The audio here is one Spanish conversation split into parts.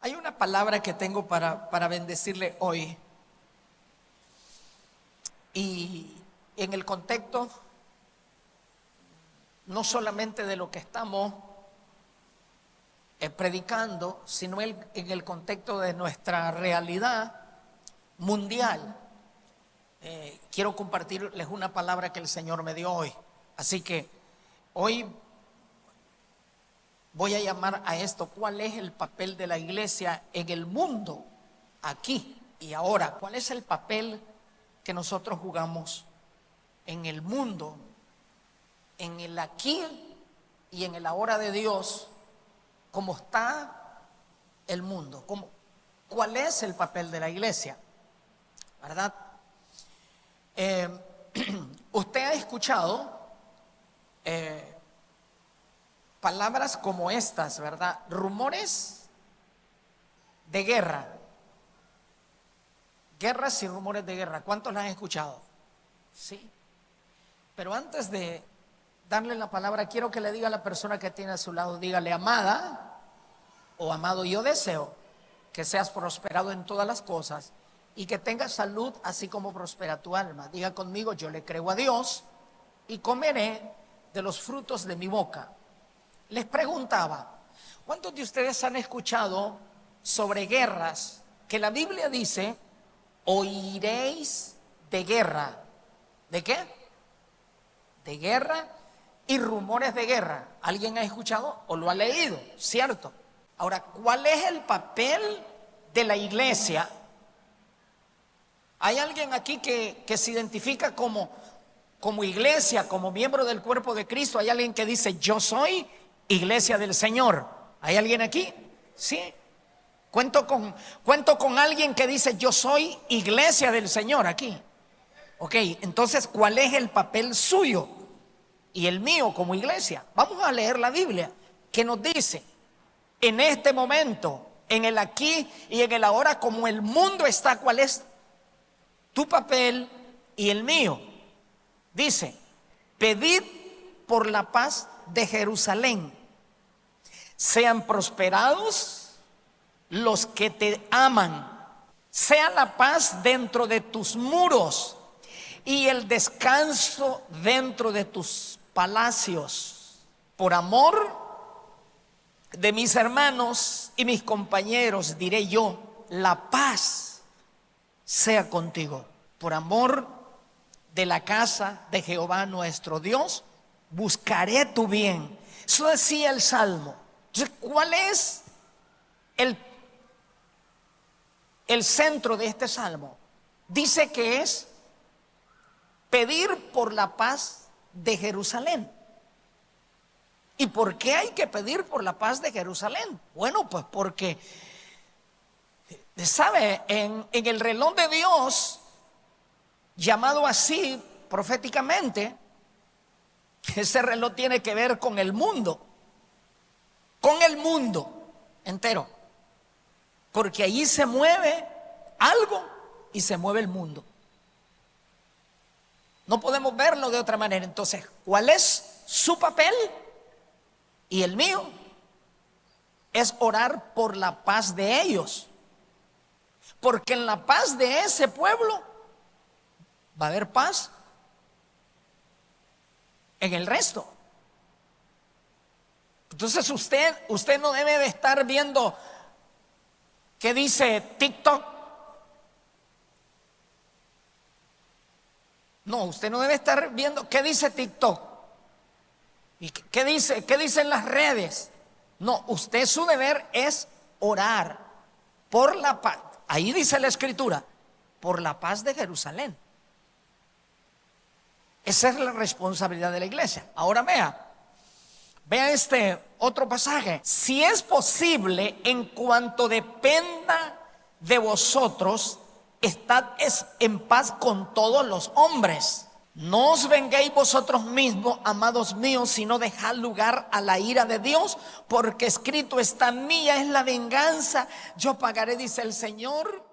Hay una palabra que tengo para bendecirle hoy. Y en el contexto, no solamente de lo que estamos predicando, sino en el contexto de nuestra realidad mundial. Quiero compartirles una palabra que el Señor me dio hoy. Así que hoy voy a llamar a esto: ¿cuál es el papel de la iglesia en el mundo, aquí y ahora? ¿Cuál es el papel que nosotros jugamos en el mundo, en el aquí y en el ahora de Dios? ¿Cómo está el mundo? ¿Cuál es el papel de la iglesia? ¿Verdad? Usted ha escuchado palabras como estas, ¿verdad? Rumores de guerra. Guerras y rumores de guerra. ¿Cuántos las han escuchado? Sí. Pero antes de darle la palabra, quiero que le diga a la persona que tiene a su lado, dígale: amada o amado, yo deseo que seas prosperado en todas las cosas y que tengas salud así como prospera tu alma. Diga conmigo: yo le creo a Dios y comeré de los frutos de mi boca. Les preguntaba, ¿cuántos de ustedes han escuchado sobre guerras que la Biblia dice: oiréis de guerra? ¿De qué? De guerra y rumores de guerra. ¿Alguien ha escuchado o lo ha leído? ¿Cierto? Ahora, ¿cuál es el papel de la iglesia? ¿Hay alguien aquí que se identifica como iglesia, como miembro del cuerpo de Cristo? ¿Hay alguien que dice: yo soy iglesia del Señor? ¿Hay alguien aquí? Sí. Cuento con alguien que dice: yo soy iglesia del Señor aquí. Ok, entonces, ¿cuál es el papel suyo y el mío como iglesia? Vamos a leer la Biblia, que nos dice en este momento, en el aquí y en el ahora, como el mundo está, ¿cuál es tu papel y el mío? Dice: pedid por la paz de Jerusalén, sean prosperados los que te aman, sea la paz dentro de tus muros y el descanso dentro de tus palacios. Por amor de mis hermanos y mis compañeros diré yo: la paz sea contigo. Por amor de la casa de Jehová nuestro Dios, buscaré tu bien. Eso decía el Salmo. Entonces, ¿cuál es el centro de este Salmo? Dice que es pedir por la paz de Jerusalén. ¿Y por qué hay que pedir por la paz de Jerusalén? Bueno, pues porque, ¿sabe? En el reloj de Dios, llamado así proféticamente, ese reloj tiene que ver con el mundo entero, porque allí se mueve algo y se mueve el mundo. No podemos verlo de otra manera. Entonces, ¿cuál es su papel y el mío? Es orar por la paz de ellos, porque en la paz de ese pueblo va a haber paz en el resto. Entonces usted no debe de estar viendo qué dice TikTok. No, usted no debe estar viendo qué dice TikTok y qué dicen las redes. No, usted, su deber es orar por la paz. Ahí dice la Escritura: por la paz de Jerusalén. Esa es la responsabilidad de la iglesia. Ahora vea este otro pasaje. Si es posible, en cuanto dependa de vosotros, estad en paz con todos los hombres. No os venguéis vosotros mismos, amados míos, sino dejad lugar a la ira de Dios, porque escrito está: mía es la venganza, yo pagaré, dice el Señor.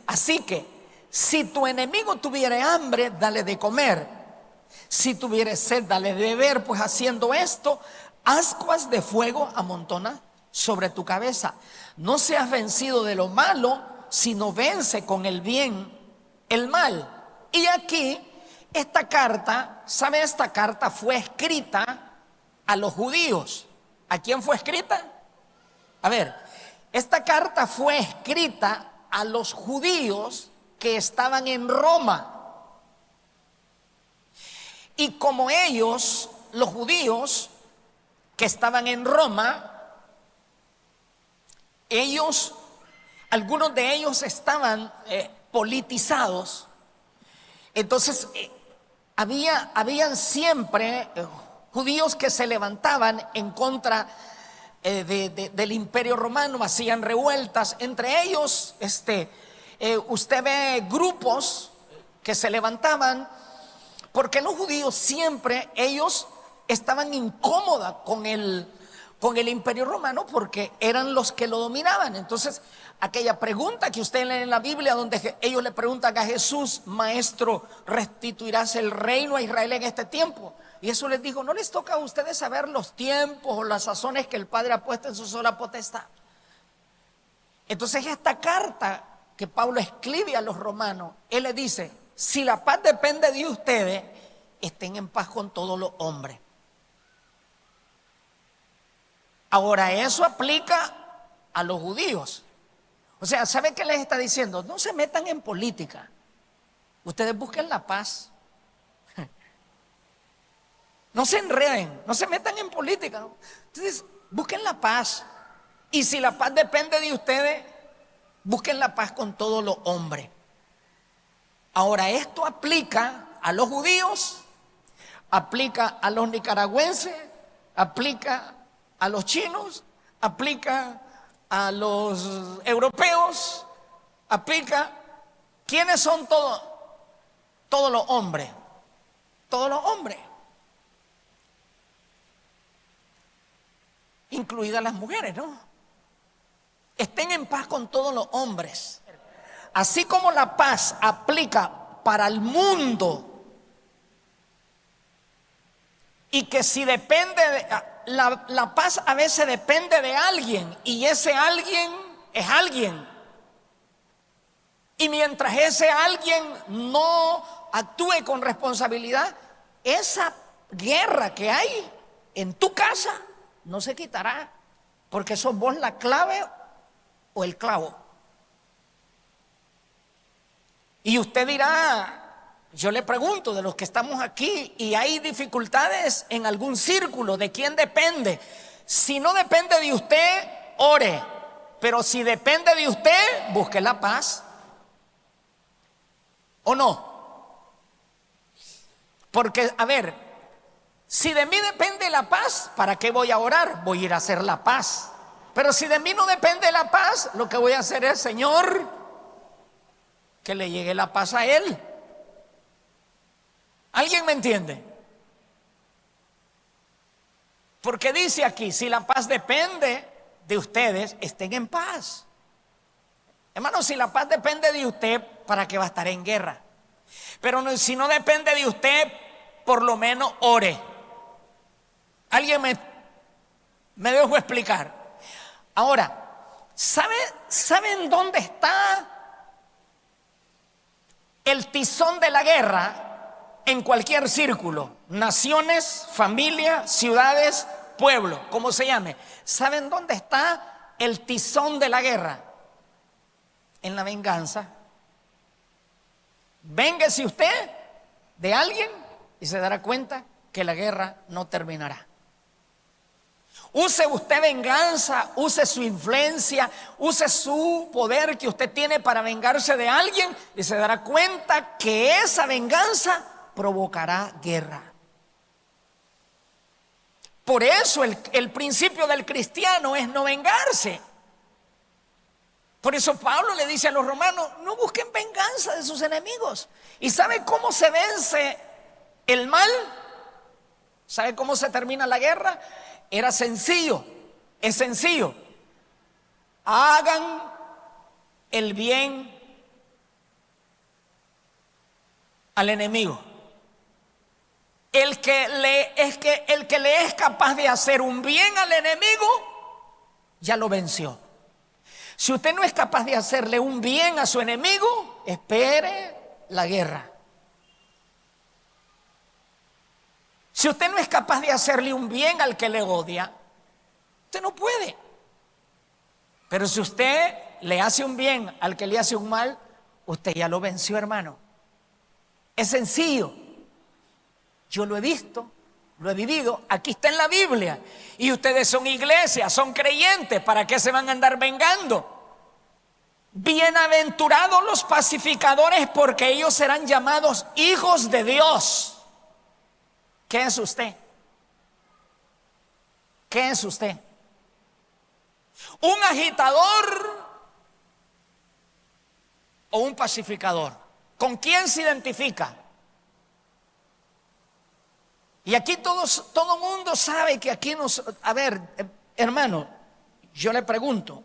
Así que, si tu enemigo tuviere hambre, dale de comer. Si tuviere sed, dale de beber, pues haciendo esto, ascuas de fuego amontona sobre tu cabeza. No seas vencido de lo malo, sino vence con el bien el mal. Y aquí, esta carta, ¿sabe? Esta carta fue escrita a los judíos. ¿A quién fue escrita? A ver, esta carta fue escrita a los judíos que estaban en Roma. Y como ellos, los judíos que estaban en Roma, algunos de ellos estaban politizados. Entonces habían siempre judíos que se levantaban en contra del Imperio Romano, hacían revueltas. Entre ellos, usted ve grupos que se levantaban, porque los judíos siempre, ellos estaban incómodos con el Imperio Romano, porque eran los que lo dominaban. Entonces, aquella pregunta que usted lee en la Biblia, donde ellos le preguntan a Jesús: Maestro, ¿restituirás el reino a Israel en este tiempo? Y Jesús les dijo: no les toca a ustedes saber los tiempos o las sazones que el Padre ha puesto en su sola potestad. Entonces, esta carta que Pablo escribe a los romanos, él le dice: si la paz depende de ustedes, estén en paz con todos los hombres. Ahora, eso aplica a los judíos. O sea, ¿sabe qué les está diciendo? No se metan en política. Ustedes busquen la paz. No se enreden, no se metan en política. Entonces, busquen la paz. Y si la paz depende de ustedes, busquen la paz con todos los hombres. Ahora, esto aplica a los judíos, aplica a los nicaragüenses, aplica a los chinos, aplica a los europeos, aplica. ¿Quiénes son todos? Todos los hombres. Todos los hombres. Incluidas las mujeres, ¿no? Estén en paz con todos los hombres. Así como la paz aplica para el mundo, y que si depende de la paz, a veces depende de alguien, y ese alguien es alguien. Y mientras ese alguien no actúe con responsabilidad, esa guerra que hay en tu casa no se quitará, porque sos vos la clave o el clavo. Y usted dirá, yo le pregunto, de los que estamos aquí y hay dificultades en algún círculo, ¿de quién depende? Si no depende de usted, ore. Pero si depende de usted, busque la paz. ¿O no? Porque, a ver, si de mí depende la paz, ¿para qué voy a orar? Voy a ir a hacer la paz. Pero si de mí no depende la paz, lo que voy a hacer es: Señor, que le llegue la paz a él. ¿Alguien me entiende? Porque dice aquí: si la paz depende de ustedes, estén en paz. Hermano, si la paz depende de usted, ¿para qué va a estar en guerra? Pero si no depende de usted, por lo menos ore. ¿Alguien me dejo explicar? Ahora, ¿saben dónde está el tizón de la guerra? En cualquier círculo, naciones, familias, ciudades, pueblos, como se llame. ¿Saben dónde está el tizón de la guerra? En la venganza. Véngase usted de alguien y se dará cuenta que la guerra no terminará. Use usted venganza, use su influencia, use su poder que usted tiene para vengarse de alguien, y se dará cuenta que esa venganza provocará guerra. Por eso el principio del cristiano es no vengarse. Por eso Pablo le dice a los romanos: no busquen venganza de sus enemigos. ¿Y sabe cómo se vence el mal? ¿Sabe cómo se termina la guerra? Era sencillo, es sencillo. Hagan el bien al enemigo. El que le es capaz de hacer un bien al enemigo, ya lo venció. Si usted no es capaz de hacerle un bien a su enemigo, espere la guerra. Si usted no es capaz de hacerle un bien al que le odia, usted no puede. Pero si usted le hace un bien al que le hace un mal, usted ya lo venció, hermano. Es sencillo. Yo lo he visto, lo he vivido. Aquí está en la Biblia. Y ustedes son iglesias, son creyentes. ¿Para qué se van a andar vengando? Bienaventurados los pacificadores, porque ellos serán llamados hijos de Dios. ¿Qué es usted? ¿Qué es usted? ¿Un agitador o un pacificador? ¿Con quién se identifica? Y aquí todo mundo sabe que aquí a ver, hermano, yo le pregunto,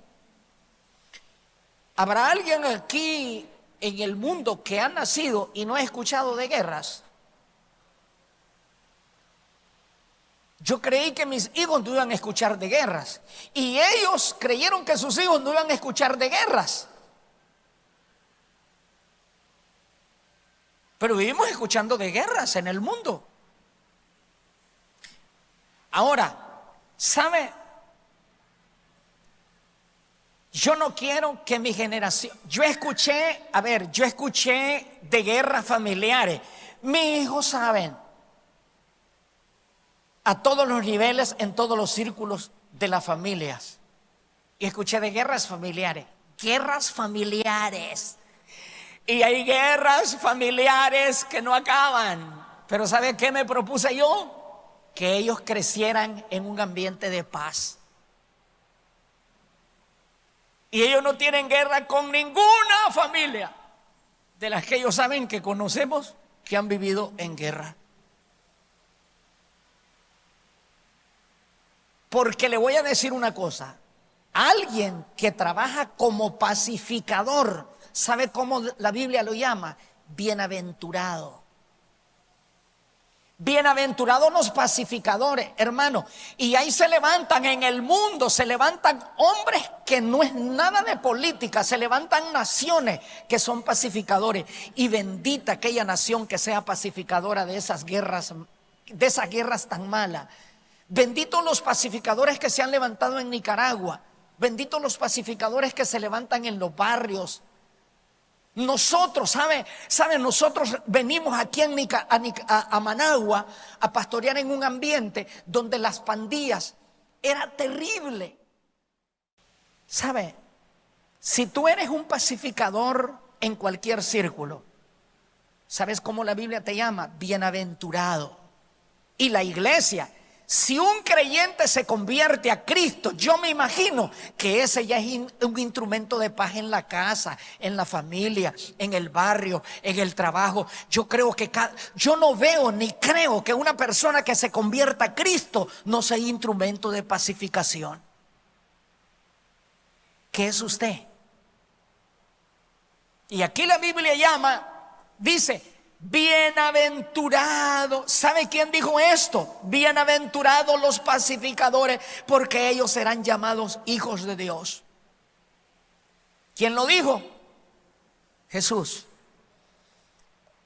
¿habrá alguien aquí en el mundo que ha nacido y no ha escuchado de guerras? Yo creí que mis hijos no iban a escuchar de guerras. Y ellos creyeron que sus hijos no iban a escuchar de guerras. Pero vivimos escuchando de guerras en el mundo. Ahora, ¿sabe? Yo no quiero que mi generación... Yo escuché de guerras familiares. Mis hijos saben. A todos los niveles, en todos los círculos de las familias. Y escuché de guerras familiares. Guerras familiares. Y hay guerras familiares que no acaban. Pero ¿sabe qué me propuse yo? Que ellos crecieran en un ambiente de paz. Y ellos no tienen guerra con ninguna familia de las que ellos saben que conocemos que han vivido en guerra. Porque le voy a decir una cosa, alguien que trabaja como pacificador, ¿sabe cómo la Biblia lo llama? Bienaventurado. Bienaventurados los pacificadores, hermano. Y ahí se levantan en el mundo, se levantan hombres que no es nada de política, se levantan naciones que son pacificadores. Y bendita aquella nación que sea pacificadora de esas guerras tan malas. Benditos los pacificadores que se han levantado en Nicaragua. Benditos los pacificadores que se levantan en los barrios. Nosotros, ¿sabe? Nosotros venimos aquí a Managua a pastorear en un ambiente donde las pandillas era terrible. ¿Sabe? Si tú eres un pacificador en cualquier círculo, ¿sabes cómo la Biblia te llama? Bienaventurado. Y la iglesia, si un creyente se convierte a Cristo, yo me imagino que ese ya es un instrumento de paz en la casa, en la familia, en el barrio, en el trabajo. Yo no veo ni creo que una persona que se convierta a Cristo no sea instrumento de pacificación. ¿Qué es usted? Y aquí la Biblia dice, bienaventurado. ¿Sabe quién dijo esto? Bienaventurados los pacificadores, porque ellos serán llamados hijos de Dios. ¿Quién lo dijo? Jesús.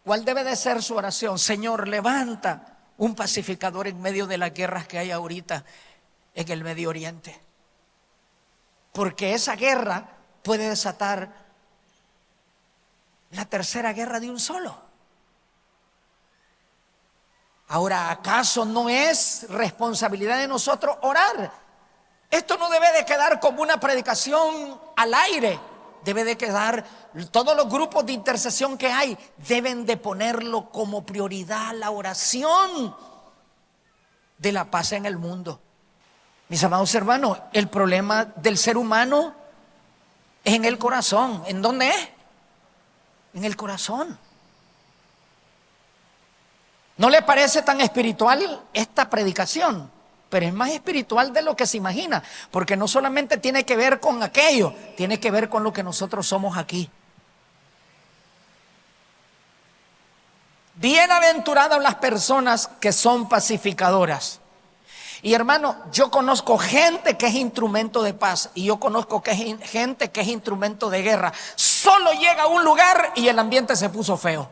¿Cuál debe de ser su oración? Señor, levanta un pacificador en medio de las guerras que hay ahorita en el Medio Oriente. Porque esa guerra puede desatar la tercera guerra de un solo. Ahora, ¿acaso no es responsabilidad de nosotros orar? Esto no debe de quedar como una predicación al aire. Debe de quedar, todos los grupos de intercesión que hay deben de ponerlo como prioridad, la oración de la paz en el mundo. Mis amados hermanos, el problema del ser humano es en el corazón. ¿En dónde es? En el corazón. ¿No le parece tan espiritual esta predicación? Pero es más espiritual de lo que se imagina, porque no solamente tiene que ver con aquello, tiene que ver con lo que nosotros somos aquí. Bienaventuradas las personas que son pacificadoras. Y hermano, yo conozco gente que es instrumento de paz y yo conozco gente que es instrumento de guerra. Solo llega a un lugar y el ambiente se puso feo.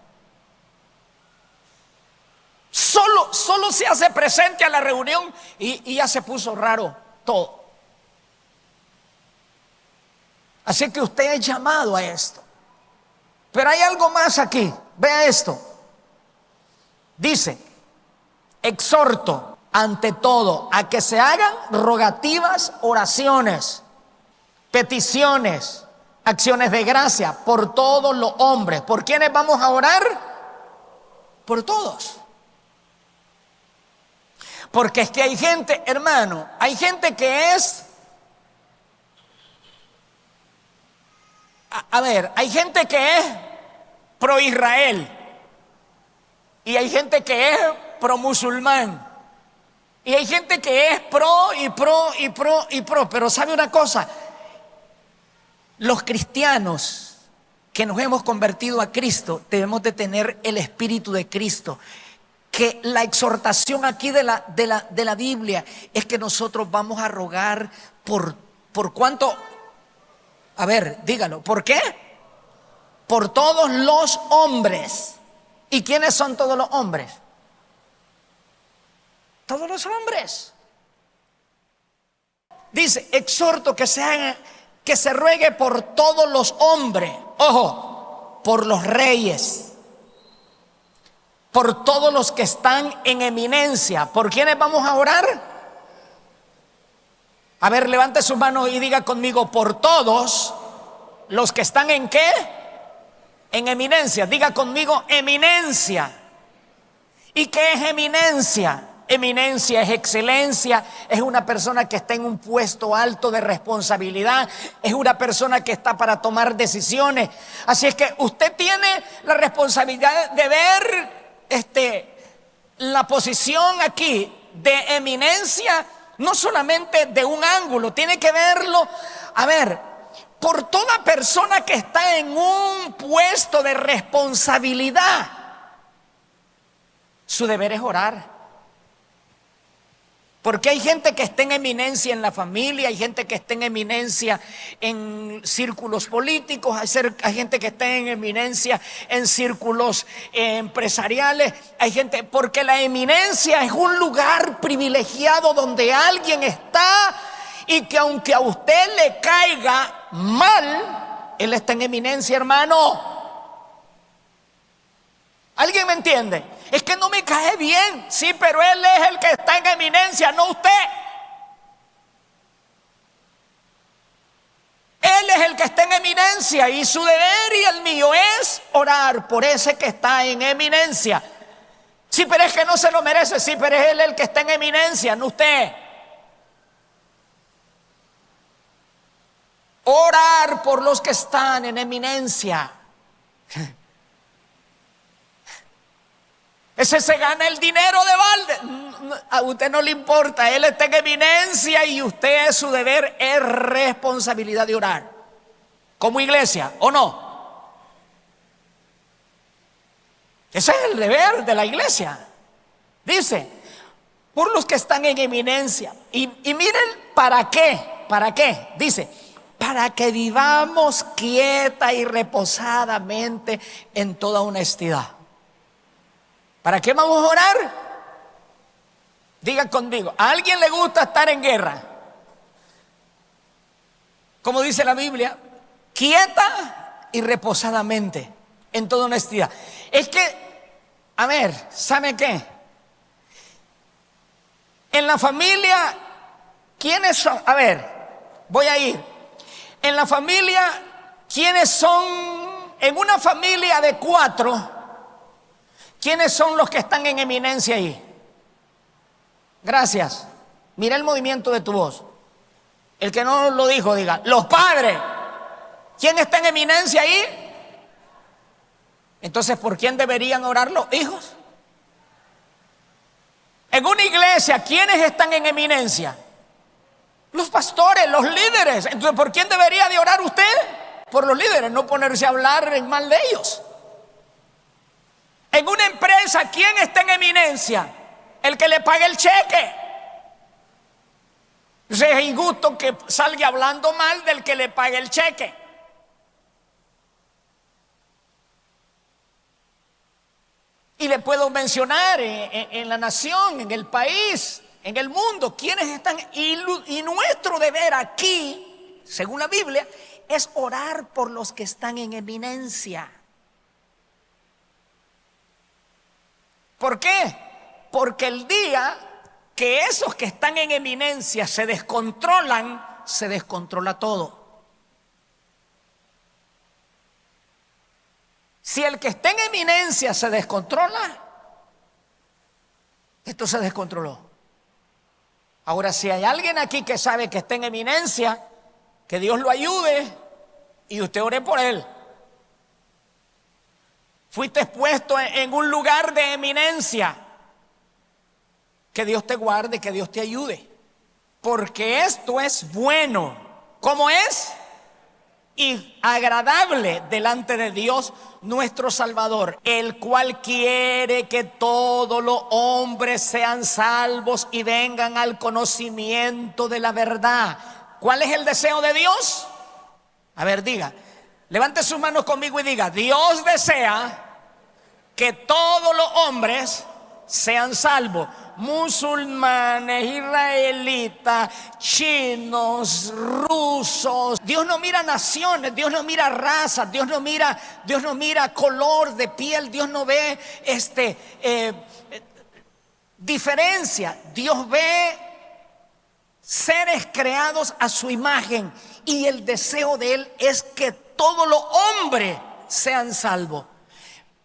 Solo se hace presente a la reunión y ya se puso raro todo. Así que usted es llamado a esto. Pero hay algo más aquí. Vea esto. Dice, exhorto ante todo a que se hagan rogativas, oraciones, peticiones, acciones de gracia por todos los hombres. ¿Por quiénes vamos a orar? Por todos. Porque es que hay gente, hermano, hay gente que es, hay gente que es pro Israel y hay gente que es pro musulmán y hay gente que es pro, pero ¿sabe una cosa? Los cristianos que nos hemos convertido a Cristo debemos de tener el espíritu de Cristo. Que la exhortación aquí de la Biblia es que nosotros vamos a rogar por cuánto. A ver, dígalo, ¿por qué? Por todos los hombres. ¿Y quiénes son todos los hombres? Todos los hombres. Dice, exhorto que se ruegue por todos los hombres. Ojo, por los reyes. Por todos los que están en eminencia. ¿Por quiénes vamos a orar? A ver, levante su mano y diga conmigo, por todos los que están en ¿qué? En eminencia. Diga conmigo, eminencia. ¿Y qué es eminencia? Eminencia es excelencia, es una persona que está en un puesto alto de responsabilidad, es una persona que está para tomar decisiones. Así es que usted tiene la responsabilidad de ver la posición aquí de eminencia, no solamente de un ángulo, tiene que verlo, por toda persona que está en un puesto de responsabilidad. Su deber es orar. Porque hay gente que está en eminencia en la familia, hay gente que está en eminencia en círculos políticos, hay gente que está en eminencia en círculos empresariales, hay gente, porque la eminencia es un lugar privilegiado donde alguien está y que aunque a usted le caiga mal, él está en eminencia, hermano. ¿Alguien me entiende? Es que no me cae bien. Sí, pero él es el que está en eminencia, no usted. Él es el que está en eminencia y su deber y el mío es orar por ese que está en eminencia. Sí, pero es que no se lo merece. Sí, pero es él el que está en eminencia, no usted. Orar por los que están en eminencia. Ese se gana el dinero de balde. A usted no le importa, él está en eminencia y usted, su deber es responsabilidad de orar. Como iglesia, ¿o no? Ese es el deber de la iglesia. Dice, por los que están en eminencia. Y miren, ¿para qué? ¿Para qué? Dice, para que vivamos quieta y reposadamente en toda honestidad. ¿Para qué vamos a orar? Diga conmigo, ¿a alguien le gusta estar en guerra? Como dice la Biblia, quieta y reposadamente, en toda honestidad. Es que, ¿sabe qué? En la familia, ¿quiénes son? Voy a ir. En la familia, ¿quiénes son? En una familia de 4, ¿quiénes son los que están en eminencia ahí? Gracias. Mira el movimiento de tu voz. El que no lo dijo, diga, los padres. ¿Quién está en eminencia ahí? Entonces, ¿por quién deberían orar los hijos? En una iglesia, ¿quiénes están en eminencia? Los pastores, los líderes. Entonces, ¿por quién debería de orar usted? Por los líderes, no ponerse a hablar en mal de ellos. En una empresa, ¿quién está en eminencia? El que le paga el cheque. Entonces es injusto que salga hablando mal del que le pague el cheque. Y le puedo mencionar en la nación, en el país, en el mundo, quienes están. Y nuestro deber aquí, según la Biblia, es orar por los que están en eminencia. ¿Por qué? Porque el día que esos que están en eminencia se descontrolan, se descontrola todo. Si el que está en eminencia se descontrola, esto se descontroló. Ahora, si hay alguien aquí que sabe que está en eminencia, que Dios lo ayude y usted ore por él. Fuiste puesto en un lugar de eminencia. Que Dios te guarde, que Dios te ayude. Porque esto es bueno. ¿Cómo es? Y agradable delante de Dios nuestro Salvador, el cual quiere que todos los hombres sean salvos y vengan al conocimiento de la verdad. ¿Cuál es el deseo de Dios? A ver, diga, levante sus manos conmigo y diga: Dios desea que todos los hombres sean salvos. Musulmanes, israelitas, chinos, rusos. Dios no mira naciones, Dios no mira razas, Dios no mira color de piel, Dios no ve diferencia. Dios ve seres creados a su imagen y el deseo de Él es que todos los hombres sean salvos.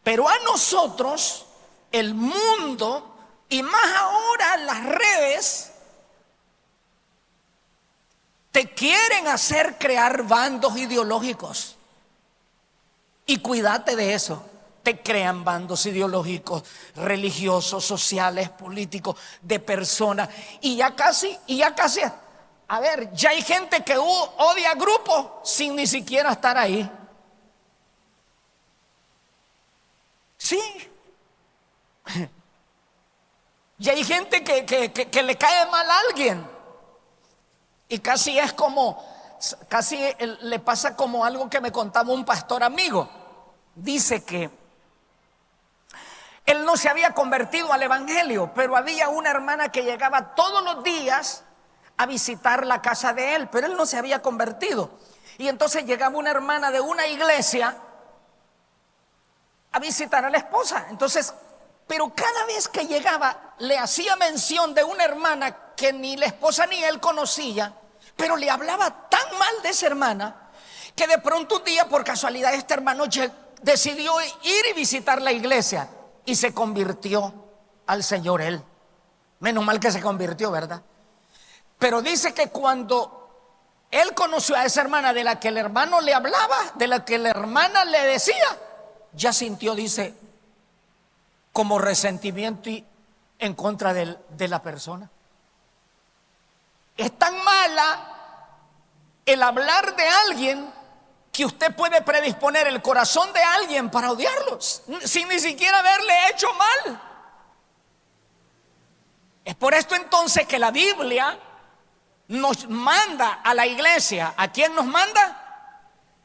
Pero a nosotros, el mundo, y más ahora las redes, te quieren hacer crear bandos ideológicos. Y cuídate de eso. Te crean bandos ideológicos, religiosos, sociales, políticos, de personas. Y ya casi, a ver, ya hay gente que odia grupos sin ni siquiera estar ahí. Sí. Y hay gente que le cae mal a alguien. Y casi es como, casi le pasa como algo que me contaba un pastor amigo. Dice que él no se había convertido al evangelio, pero había una hermana que llegaba todos los días a visitar la casa de él, pero él no se había convertido. Y entonces llegaba una hermana de una iglesia a visitar a la esposa. Entonces, pero cada vez que llegaba le hacía mención de una hermana que ni la esposa ni él conocía, pero le hablaba tan mal de esa hermana que de pronto un día, por casualidad, este hermano decidió ir y visitar la iglesia y se convirtió al Señor él. Menos mal que se convirtió, ¿verdad? Pero dice que cuando él conoció a esa hermana de la que el hermano le hablaba, de la que la hermana le decía, ya sintió, dice, como resentimiento en contra de la persona. Es tan mala el hablar de alguien que usted puede predisponer el corazón de alguien para odiarlos sin ni siquiera haberle hecho mal. Es por esto entonces que la Biblia nos manda a la iglesia. ¿A quién nos manda?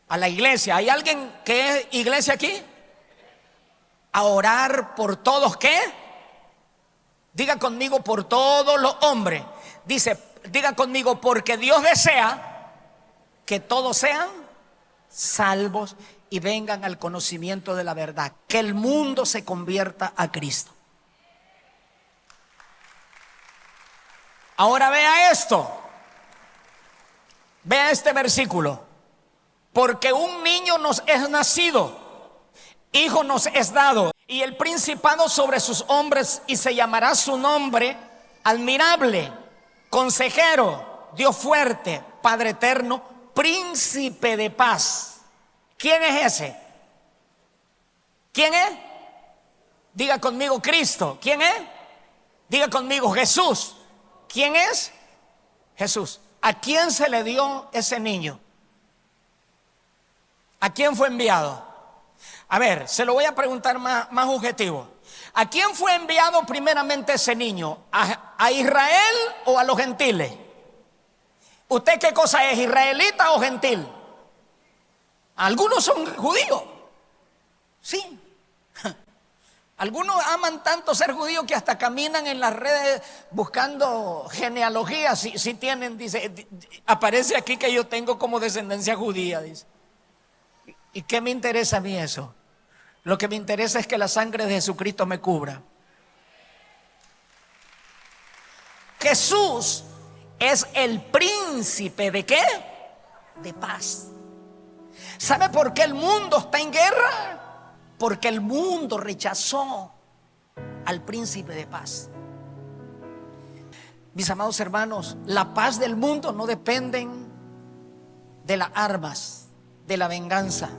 A la iglesia. ¿Hay alguien que es iglesia aquí? A orar por todos. ¿Qué? Diga conmigo: por todos los hombres. Diga conmigo: porque Dios desea que todos sean salvos y vengan al conocimiento de la verdad, que el mundo se convierta a Cristo. Ahora vea esto, vea este versículo: porque un niño nos es nacido, hijo nos es dado, y el principado sobre sus hombres, y se llamará su nombre admirable, consejero, Dios fuerte, Padre eterno, príncipe de paz. ¿Quién es ese? ¿Quién es? Diga conmigo: Cristo. ¿Quién es? Diga conmigo: Jesús. ¿Quién es? Jesús. ¿A quién se le dio ese niño? ¿A quién fue enviado? A ver, se lo voy a preguntar más objetivo. ¿A quién fue enviado primeramente ese niño? ¿A Israel o a los gentiles? ¿Usted qué cosa es, israelita o gentil? Algunos son judíos, sí. Algunos aman tanto ser judíos que hasta caminan en las redes buscando genealogía. Si tienen, dice, aparece aquí que yo tengo como descendencia judía, dice. ¿Y qué me interesa a mí eso? Lo que me interesa es que la sangre de Jesucristo me cubra. Jesús es el príncipe ¿de qué? De paz. ¿Sabe por qué el mundo está en guerra? Porque el mundo rechazó al príncipe de paz. Mis amados hermanos, la paz del mundo no depende de las armas, de la venganza,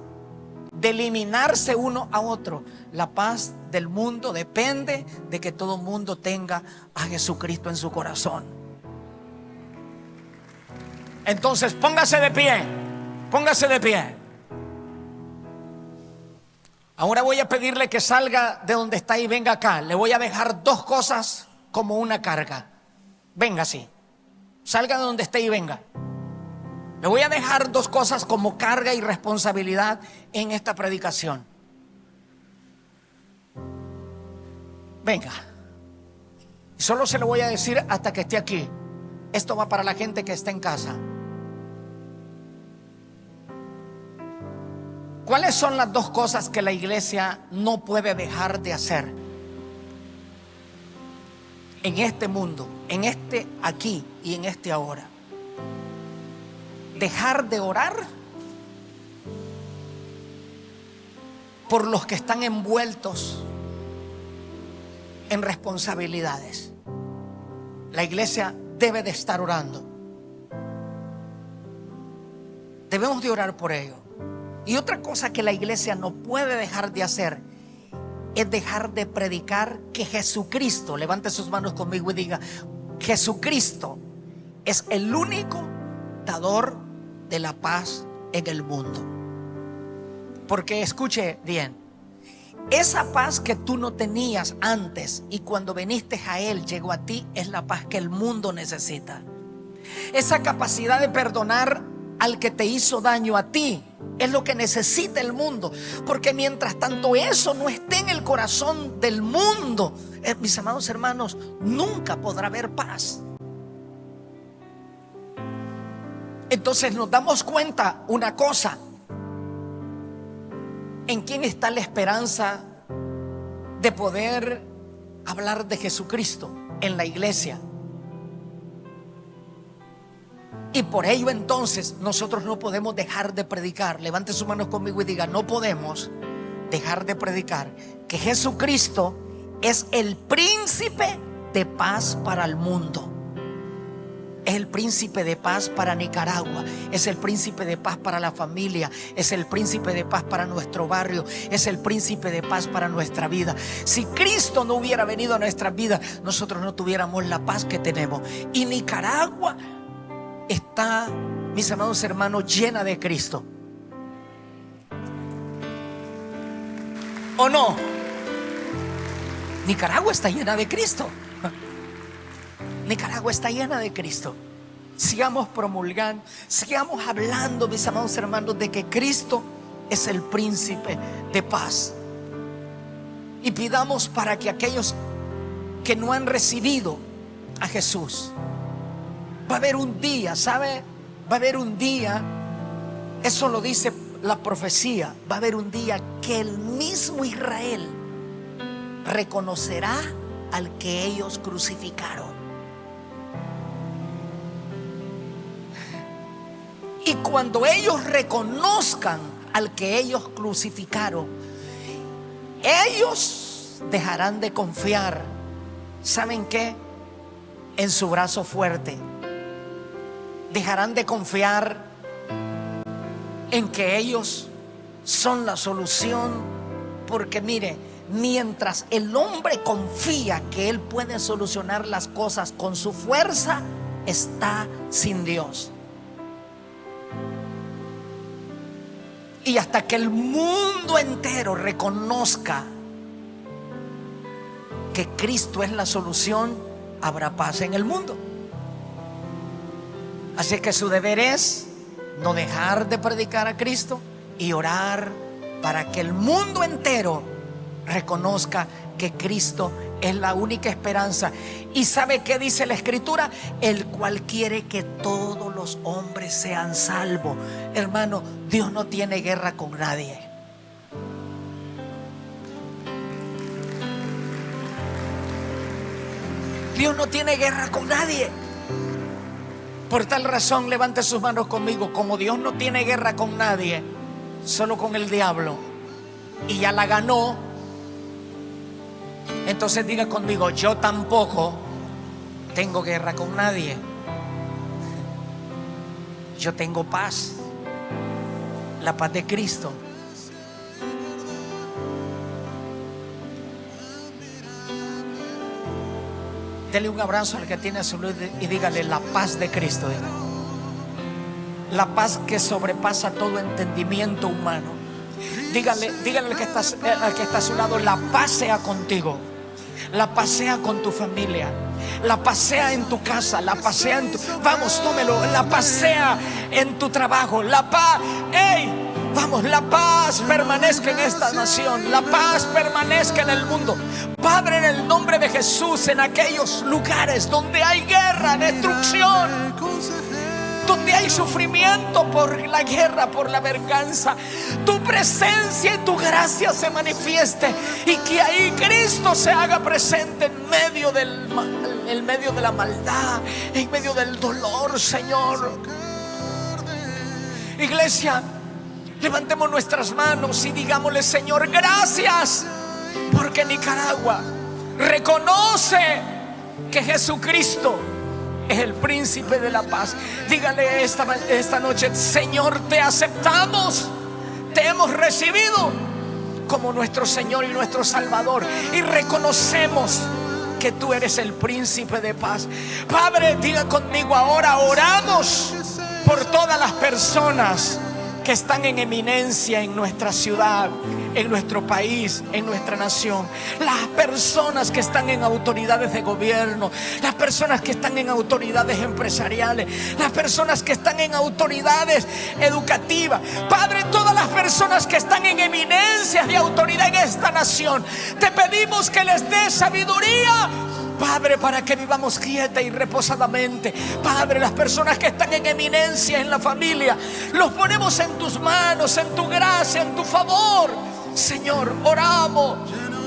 de eliminarse uno a otro. La paz del mundo depende de que todo el mundo tenga a Jesucristo en su corazón. Entonces póngase de pie, póngase de pie. Ahora voy a pedirle que salga de donde está y venga acá. Le voy a dejar dos cosas como una carga. Venga así, salga de donde esté y venga. Le voy a dejar dos cosas como carga y responsabilidad en esta predicación. Venga. Y solo se lo voy a decir hasta que esté aquí. Esto va para la gente que está en casa. ¿Cuáles son las dos cosas que la iglesia no puede dejar de hacer en este mundo, en este aquí y en este ahora? Dejar de orar por los que están envueltos en responsabilidades. La iglesia debe de estar orando. Debemos de orar por ello. Y otra cosa que la iglesia no puede dejar de hacer es dejar de predicar que Jesucristo, levante sus manos conmigo y diga: Jesucristo es el único dador de la paz en el mundo. Porque escuche bien, esa paz que tú no tenías antes y cuando viniste a Él llegó a ti, es la paz que el mundo necesita. Esa capacidad de perdonar al que te hizo daño a ti es lo que necesita el mundo. Porque mientras tanto eso no esté en el corazón del mundo, mis amados hermanos, nunca podrá haber paz. Entonces nos damos cuenta una cosa: ¿en quién está la esperanza de poder hablar de Jesucristo? En la iglesia. Y por ello entonces nosotros no podemos dejar de predicar. Levante sus manos conmigo y diga: no podemos dejar de predicar que Jesucristo es el príncipe de paz para el mundo. Es el príncipe de paz para Nicaragua. Es el príncipe de paz para la familia. Es el príncipe de paz para nuestro barrio. Es el príncipe de paz para nuestra vida. Si Cristo no hubiera venido a nuestra vida, nosotros no tuviéramos la paz que tenemos. Y Nicaragua está, mis amados hermanos, llena de Cristo. ¿O no? Nicaragua está llena de Cristo. Nicaragua está llena de Cristo. Sigamos promulgando, sigamos hablando, mis amados hermanos, de que Cristo es el príncipe de paz. Y pidamos para que aquellos que no han recibido a Jesús, va a haber un día, ¿sabe? Va a haber un día, eso lo dice la profecía, va a haber un día que el mismo Israel reconocerá al que ellos crucificaron. Y cuando ellos reconozcan al que ellos crucificaron, ellos dejarán de confiar, ¿saben qué? En su brazo fuerte. Dejarán de confiar en que ellos son la solución. Porque mire, mientras el hombre confía que él puede solucionar las cosas con su fuerza, está sin Dios. Y hasta que el mundo entero reconozca que Cristo es la solución, habrá paz en el mundo. Así que su deber es no dejar de predicar a Cristo y orar para que el mundo entero reconozca que Cristo es la única esperanza. ¿Y sabe qué dice la Escritura? El cual quiere que todos los hombres sean salvos. Hermano, Dios no tiene guerra con nadie. Dios no tiene guerra con nadie. Por tal razón, levante sus manos conmigo. Como Dios no tiene guerra con nadie, solo con el diablo, y ya la ganó, entonces diga conmigo: yo tampoco tengo guerra con nadie. Yo tengo paz, la paz de Cristo. Dele un abrazo al que tiene a su lado y dígale: la paz de Cristo. Dígale. La paz que sobrepasa todo entendimiento humano. Dígale al que está a su lado: la paz sea contigo, la paz sea con tu familia, la paz sea en tu casa, la paz sea en tu... Vamos, tómelo. La paz sea en tu trabajo, la paz, vamos, la paz permanezca en esta nación, la paz permanezca en el mundo. Padre, en el nombre de Jesús, en aquellos lugares donde hay guerra, destrucción, donde hay sufrimiento por la guerra, por la venganza, tu presencia y tu gracia se manifieste, y que ahí Cristo se haga presente en medio de la maldad, en medio del dolor, Señor. Iglesia, levantemos nuestras manos y digámosle: Señor, gracias, porque Nicaragua reconoce que Jesucristo es el príncipe de la paz. Dígale esta noche: Señor, te aceptamos, te hemos recibido como nuestro Señor y nuestro Salvador, y reconocemos que tú eres el príncipe de paz. Padre, diga conmigo ahora: oramos por todas las personas que están en eminencia en nuestra ciudad, en nuestro país, en nuestra nación. Las personas que están en autoridades de gobierno, las personas que están en autoridades empresariales, las personas que están en autoridades educativas. Padre, todas las personas que están en eminencias de autoridad en esta nación, te pedimos que les des sabiduría, Padre, para que vivamos quieta y reposadamente. Padre, las personas que están en eminencia en la familia, los ponemos en tus manos, en tu gracia, en tu favor. Señor, oramos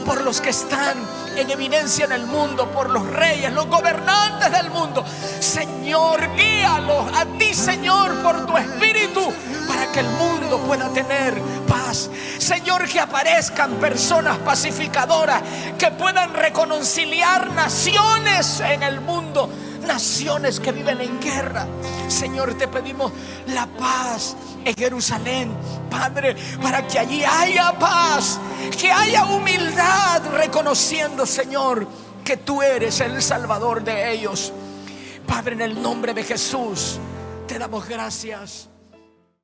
por los que están en eminencia en el mundo, por los reyes, los gobernantes del mundo. Señor, guíalos a ti, Señor, por tu espíritu, para que el mundo pueda tener paz. Señor, que aparezcan personas pacificadoras que puedan reconciliar naciones en el mundo, naciones que viven en guerra. Señor, te pedimos la paz en Jerusalén, Padre, para que allí haya paz, que haya humildad, reconociendo, Señor, que tú eres el Salvador de ellos. Padre, en el nombre de Jesús, te damos gracias.